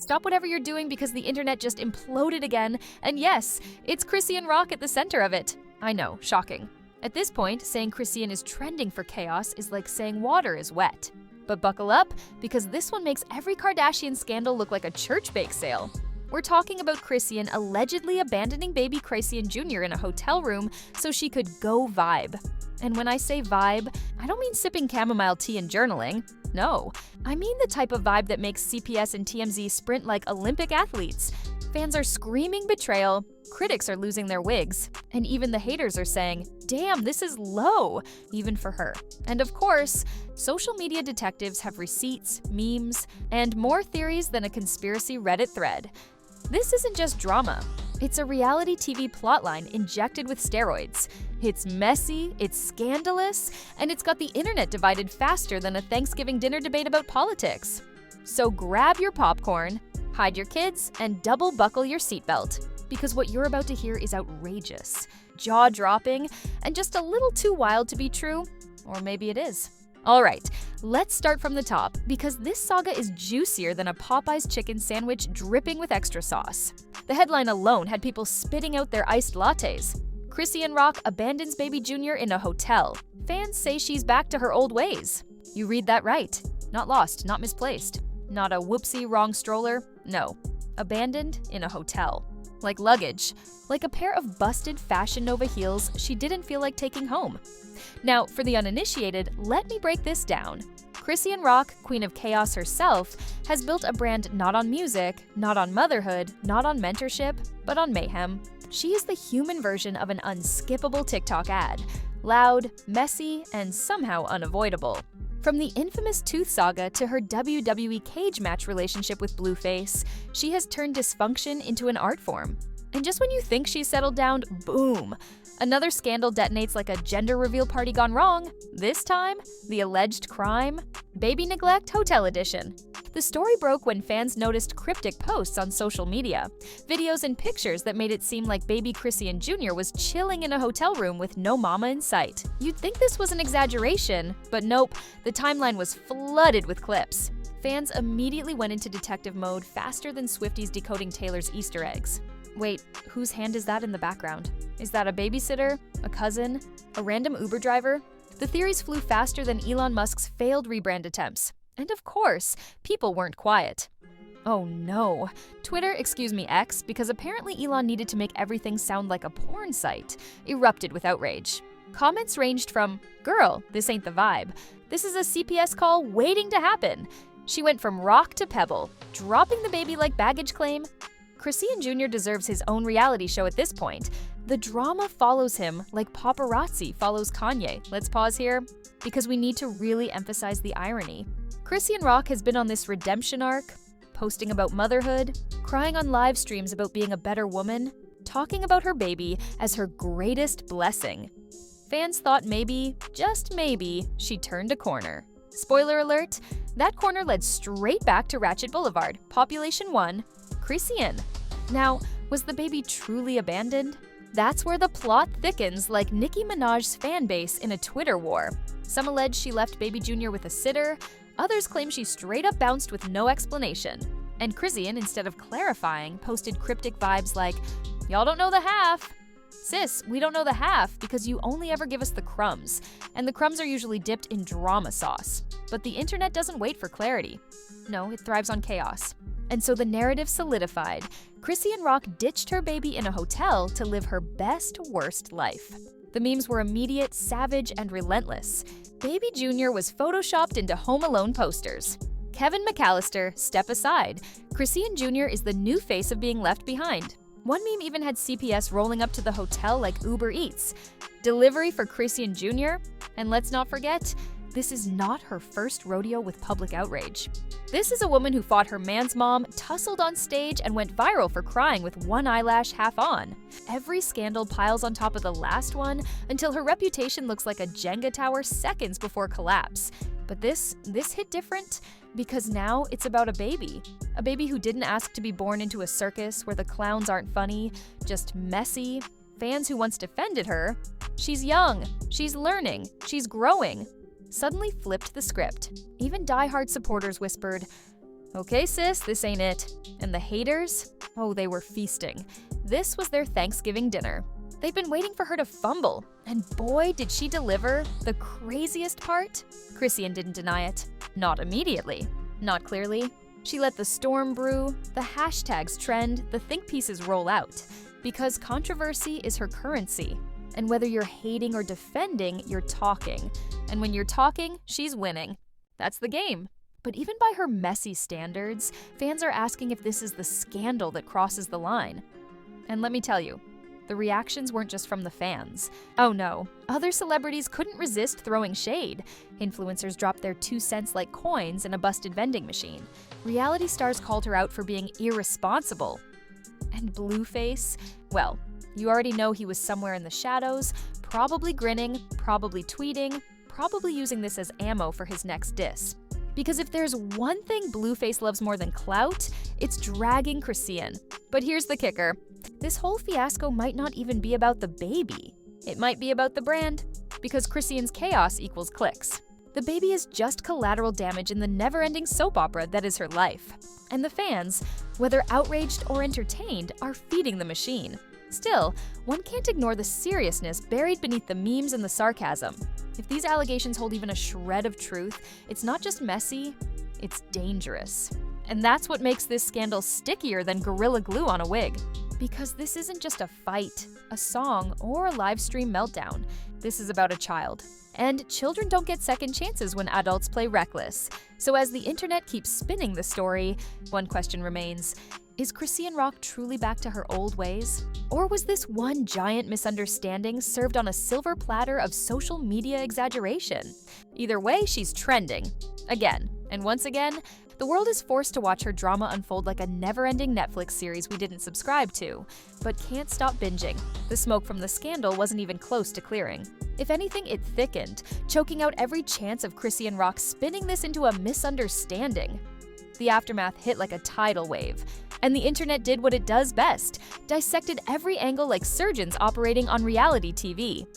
Stop whatever you're doing because the internet just imploded again, and yes, it's Chrisean Rock at the center of it. I know, shocking. At this point, saying Chrisean is trending for chaos is like saying water is wet. But buckle up, because this one makes every Kardashian scandal look like a church bake sale. We're talking about Chrisean allegedly abandoning baby Chrisean Jr. in a hotel room so she could go vibe. And when I say vibe, I don't mean sipping chamomile tea and journaling. No, I mean the type of vibe that makes CPS and TMZ sprint like Olympic athletes. Fans are screaming betrayal, critics are losing their wigs, and even the haters are saying, damn, this is low, even for her. And of course, social media detectives have receipts, memes, and more theories than a conspiracy Reddit thread. This isn't just drama. It's a reality TV plotline injected with steroids. It's messy, it's scandalous, and it's got the internet divided faster than a Thanksgiving dinner debate about politics. So grab your popcorn, hide your kids, and double buckle your seatbelt, because what you're about to hear is outrageous, jaw-dropping, and just a little too wild to be true, or maybe it is. Alright, let's start from the top, because this saga is juicier than a Popeye's chicken sandwich dripping with extra sauce. The headline alone had people spitting out their iced lattes. Chrisean Rock abandons baby Jr. in a hotel. Fans say she's back to her old ways. You read that right. Not lost, not misplaced. Not a whoopsie wrong stroller. No. Abandoned in a hotel. Like luggage. Like a pair of busted Fashion Nova heels she didn't feel like taking home. Now, for the uninitiated, let me break this down. Chrisean Rock, Queen of Chaos herself, has built a brand not on music, not on motherhood, not on mentorship, but on mayhem. She is the human version of an unskippable TikTok ad. Loud, messy, and somehow unavoidable. From the infamous Tooth saga to her WWE cage match relationship with Blueface, she has turned dysfunction into an art form. And just when you think she's settled down, boom! Another scandal detonates like a gender reveal party gone wrong. This time, the alleged crime? Baby neglect hotel edition. The story broke when fans noticed cryptic posts on social media, videos and pictures that made it seem like baby Chrisean Jr. was chilling in a hotel room with no mama in sight. You'd think this was an exaggeration, but nope, the timeline was flooded with clips. Fans immediately went into detective mode faster than Swifties decoding Taylor's Easter eggs. Wait, whose hand is that in the background? Is that a babysitter? A cousin? A random Uber driver? The theories flew faster than Elon Musk's failed rebrand attempts. And of course, people weren't quiet. Oh no. Twitter, X, because apparently Elon needed to make everything sound like a porn site, erupted with outrage. Comments ranged from, "Girl, this ain't the vibe. This is a CPS call waiting to happen." She went from rock to pebble, dropping the baby like baggage claim. Chrisean Jr. deserves his own reality show at this point. The drama follows him like paparazzi follows Kanye. Let's pause here, because we need to really emphasize the irony. Chrisean Rock has been on this redemption arc, posting about motherhood, crying on live streams about being a better woman, talking about her baby as her greatest blessing. Fans thought maybe, just maybe, she turned a corner. Spoiler alert, that corner led straight back to Ratchet Boulevard, Population 1, Chrisean. Now, was the baby truly abandoned? That's where the plot thickens like Nicki Minaj's fan base in a Twitter war. Some allege she left baby Jr. with a sitter, others claim she straight up bounced with no explanation. And Chrisean, instead of clarifying, posted cryptic vibes like, "Y'all don't know the half." Sis, we don't know the half because you only ever give us the crumbs, and the crumbs are usually dipped in drama sauce. But the internet doesn't wait for clarity. No, it thrives on chaos. And so the narrative solidified. Chrisean Rock ditched her baby in a hotel to live her best, worst life. The memes were immediate, savage, and relentless. Baby Jr. was photoshopped into Home Alone posters. Kevin McAllister, step aside. Chrisean Jr. is the new face of being left behind. One meme even had CPS rolling up to the hotel like Uber Eats. Delivery for Chrisean Jr.? And let's not forget, this is not her first rodeo with public outrage. This is a woman who fought her man's mom, tussled on stage, and went viral for crying with one eyelash half on. Every scandal piles on top of the last one until her reputation looks like a Jenga tower seconds before collapse. But this hit different because now it's about a baby. A baby who didn't ask to be born into a circus where the clowns aren't funny, just messy. Fans who once defended her, she's young, she's learning, she's growing, suddenly flipped the script. Even diehard supporters whispered, Okay, sis, this ain't it. And the haters? Oh, they were feasting. This was their Thanksgiving dinner. They'd been waiting for her to fumble, and boy, did she deliver. The craziest part? Chrisean didn't deny it. Not immediately. Not clearly. She let the storm brew, the hashtags trend, the think pieces roll out. Because controversy is her currency. And whether you're hating or defending, you're talking. And when you're talking, she's winning. That's the game. But even by her messy standards, fans are asking if this is the scandal that crosses the line. And let me tell you, the reactions weren't just from the fans. Oh no, other celebrities couldn't resist throwing shade. Influencers dropped their 2 cents like coins in a busted vending machine. Reality stars called her out for being irresponsible. And Blueface? Well, you already know he was somewhere in the shadows, probably grinning, probably tweeting, probably using this as ammo for his next diss. Because if there's one thing Blueface loves more than clout, it's dragging Chrisean. But here's the kicker. This whole fiasco might not even be about the baby. It might be about the brand, because Chrisean's chaos equals clicks. The baby is just collateral damage in the never-ending soap opera that is her life. And the fans, whether outraged or entertained, are feeding the machine. Still, one can't ignore the seriousness buried beneath the memes and the sarcasm. If these allegations hold even a shred of truth, it's not just messy, it's dangerous. And that's what makes this scandal stickier than Gorilla Glue on a wig. Because this isn't just a fight, a song, or a live stream meltdown. This is about a child. And children don't get second chances when adults play reckless. So as the internet keeps spinning the story, one question remains. Is Chrisean Rock truly back to her old ways? Or was this one giant misunderstanding served on a silver platter of social media exaggeration? Either way, she's trending. Again, and once again, the world is forced to watch her drama unfold like a never-ending Netflix series we didn't subscribe to, but can't stop binging. The smoke from the scandal wasn't even close to clearing. If anything, it thickened, choking out every chance of Chrisean Rock spinning this into a misunderstanding. The aftermath hit like a tidal wave, and the internet did what it does best, dissected every angle like surgeons operating on reality TV.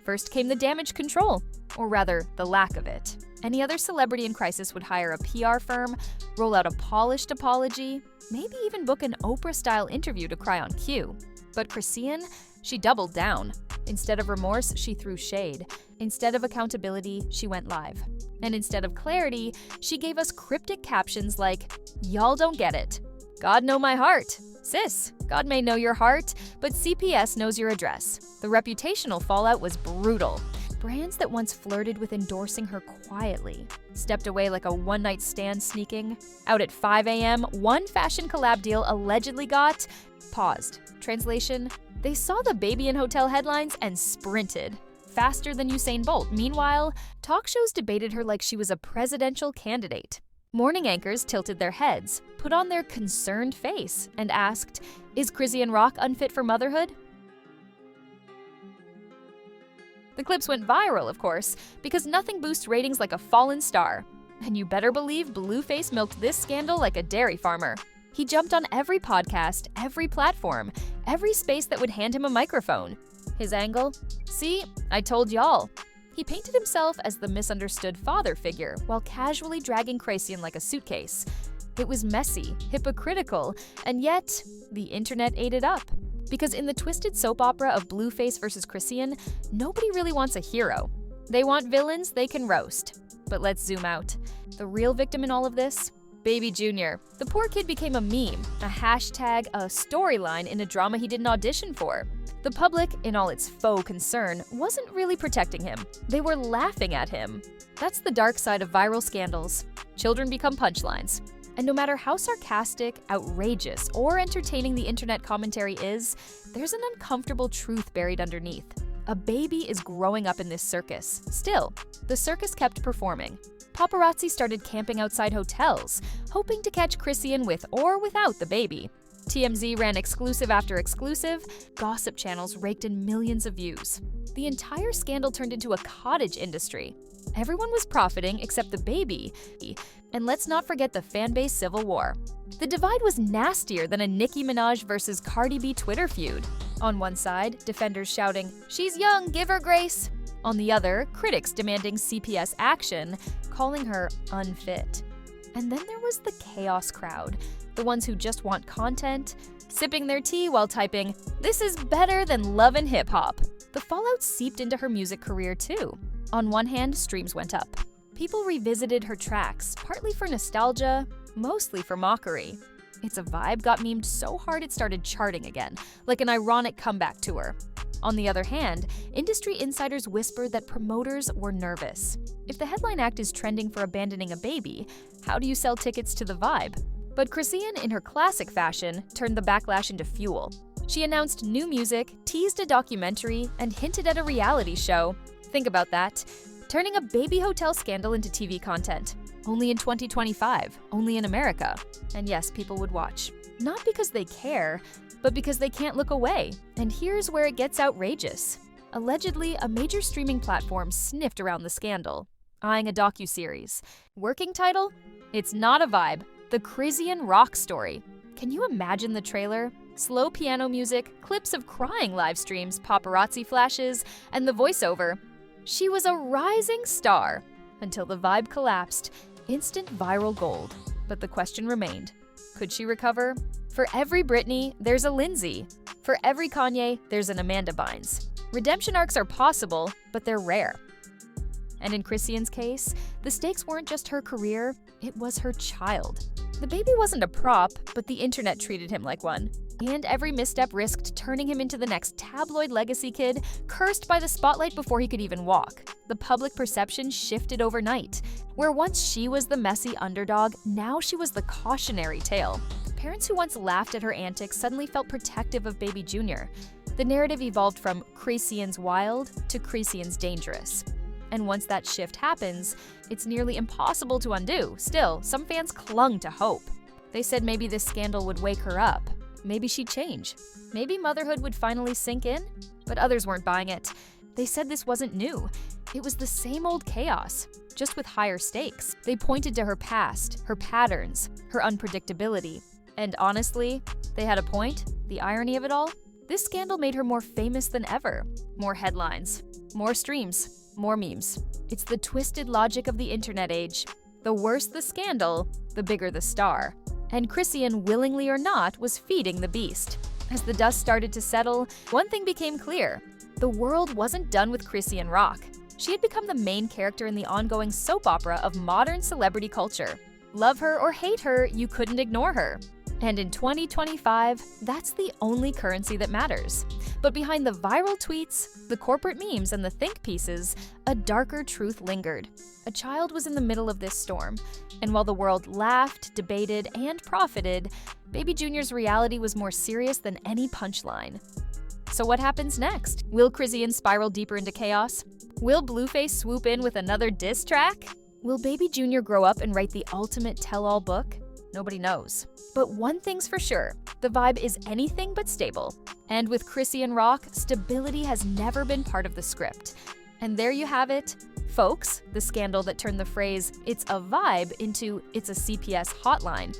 First came the damage control, or rather, the lack of it. Any other celebrity in crisis would hire a PR firm, roll out a polished apology, maybe even book an Oprah-style interview to cry on cue. But Chrisean, she doubled down. Instead of remorse, she threw shade. Instead of accountability, she went live. And instead of clarity, she gave us cryptic captions like, "Y'all don't get it. God know my heart. Sis, God may know your heart, but CPS knows your address." The reputational fallout was brutal. Brands that once flirted with endorsing her quietly stepped away like a one-night stand sneaking. Out at 5 a.m., one fashion collab deal allegedly got paused. Translation, they saw the baby in hotel headlines and sprinted. Faster than Usain Bolt. Meanwhile, talk shows debated her like she was a presidential candidate. Morning anchors tilted their heads, put on their concerned face, and asked, "Is Chrisean Rock unfit for motherhood?" The clips went viral, of course, because nothing boosts ratings like a fallen star. And you better believe Blueface milked this scandal like a dairy farmer. He jumped on every podcast, every platform, every space that would hand him a microphone. His angle? See, I told y'all. He painted himself as the misunderstood father figure while casually dragging Chrisean like a suitcase. It was messy, hypocritical, and yet the internet ate it up. Because in the twisted soap opera of Blueface versus Chrisean, nobody really wants a hero. They want villains they can roast. But let's zoom out. The real victim in all of this? Baby Jr. The poor kid became a meme, a hashtag, a storyline in a drama he didn't audition for. The public, in all its faux concern, wasn't really protecting him. They were laughing at him. That's the dark side of viral scandals. Children become punchlines. And no matter how sarcastic, outrageous, or entertaining the internet commentary is, there's an uncomfortable truth buried underneath. A baby is growing up in this circus. Still, the circus kept performing. Paparazzi started camping outside hotels, hoping to catch Chrisean with or without the baby. TMZ ran exclusive after exclusive, gossip channels raked in millions of views. The entire scandal turned into a cottage industry. Everyone was profiting except the baby. And let's not forget the fanbase civil war. The divide was nastier than a Nicki Minaj versus Cardi B Twitter feud. On one side, defenders shouting, "She's young, give her grace." On the other, critics demanding CPS action, calling her unfit. And then there was the chaos crowd, the ones who just want content, sipping their tea while typing, "This is better than Love and Hip Hop." The fallout seeped into her music career too. On one hand, streams went up. People revisited her tracks, partly for nostalgia, mostly for mockery. It's a Vibe got memed so hard it started charting again, like an ironic comeback tour. On the other hand, industry insiders whispered that promoters were nervous. If the headline act is trending for abandoning a baby, how do you sell tickets to the Vibe? But Chrisean, in her classic fashion, turned the backlash into fuel. She announced new music, teased a documentary, and hinted at a reality show. Think about that. Turning a baby hotel scandal into TV content. Only in 2025, only in America. And yes, people would watch. Not because they care, but because they can't look away. And here's where it gets outrageous. Allegedly, a major streaming platform sniffed around the scandal, eyeing a docuseries. Working title? It's not a Vibe. The Chrisean rock story. Can you imagine the trailer? Slow piano music, clips of crying live streams, paparazzi flashes, and the voiceover. She was a rising star until the Vibe collapsed. Instant viral gold. But the question remained. Could she recover? For every Britney, there's a Lindsay. For every Kanye, there's an Amanda Bynes. Redemption arcs are possible, but they're rare. And in Chrisean's case, the stakes weren't just her career, it was her child. The baby wasn't a prop, but the internet treated him like one. And every misstep risked turning him into the next tabloid legacy kid, cursed by the spotlight before he could even walk. The public perception shifted overnight. Where once she was the messy underdog, now she was the cautionary tale. Parents who once laughed at her antics suddenly felt protective of baby Junior. The narrative evolved from Chrisean's wild to Chrisean's dangerous. And once that shift happens, it's nearly impossible to undo. Still, some fans clung to hope. They said maybe this scandal would wake her up. Maybe she'd change. Maybe motherhood would finally sink in. But others weren't buying it. They said this wasn't new. It was the same old chaos, just with higher stakes. They pointed to her past, her patterns, her unpredictability. And honestly, they had a point. The irony of it all? This scandal made her more famous than ever. More headlines, more streams, more memes. It's the twisted logic of the internet age. The worse the scandal, the bigger the star. And Chrisean, willingly or not, was feeding the beast. As the dust started to settle, one thing became clear. The world wasn't done with Chrisean rock. She had become the main character in the ongoing soap opera of modern celebrity culture. Love her or hate her, you couldn't ignore her. And in 2025, that's the only currency that matters. But behind the viral tweets, the corporate memes, and the think pieces, a darker truth lingered. A child was in the middle of this storm. And while the world laughed, debated, and profited, baby Junior's reality was more serious than any punchline. So what happens next? Will Chrisean spiral deeper into chaos? Will Blueface swoop in with another diss track? Will baby Junior grow up and write the ultimate tell-all book? Nobody knows. But one thing's for sure, the Vibe is anything but stable. And with Chrisean rock, stability has never been part of the script. And there you have it, folks, the scandal that turned the phrase, "it's a Vibe," into "it's a CPS hotline."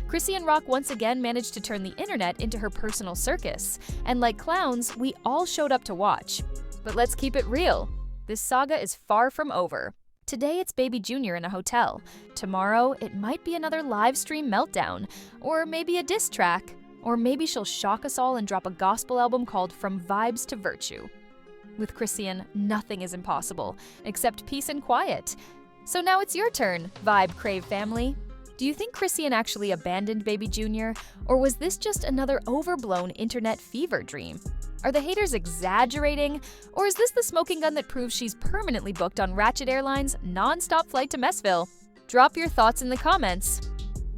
Chrisean rock once again managed to turn the internet into her personal circus. And like clowns, we all showed up to watch. But let's keep it real. This saga is far from over. Today it's baby Junior in a hotel. Tomorrow it might be another live stream meltdown, or maybe a diss track, or maybe she'll shock us all and drop a gospel album called From Vibes to Virtue. With Chrisean, nothing is impossible, except peace and quiet. So now it's your turn, Vibe Crave family. Do you think Chrisean actually abandoned baby Junior, or was this just another overblown internet fever dream? Are the haters exaggerating, or is this the smoking gun that proves she's permanently booked on Ratchet Airlines' non-stop flight to Messville? Drop your thoughts in the comments.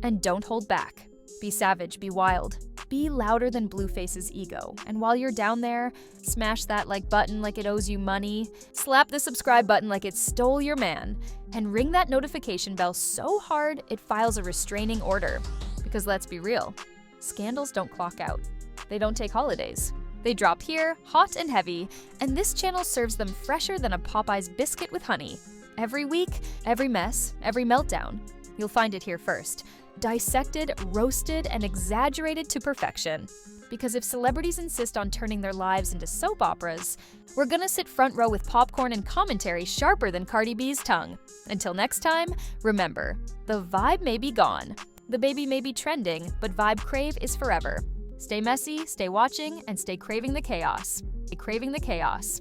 And don't hold back. Be savage, be wild. Be louder than Blueface's ego. And while you're down there, smash that like button like it owes you money, slap the subscribe button like it stole your man, and ring that notification bell so hard it files a restraining order. Because let's be real, scandals don't clock out. They don't take holidays. They drop here, hot and heavy, and this channel serves them fresher than a Popeye's biscuit with honey. Every week, every mess, every meltdown. You'll find it here first. Dissected, roasted, and exaggerated to perfection. Because if celebrities insist on turning their lives into soap operas, we're gonna sit front row with popcorn and commentary sharper than Cardi B's tongue. Until next time, remember, the vibe may be gone. The baby may be trending, but Vibe Crave is forever. Stay messy, stay watching, and stay craving the chaos. Stay craving the chaos.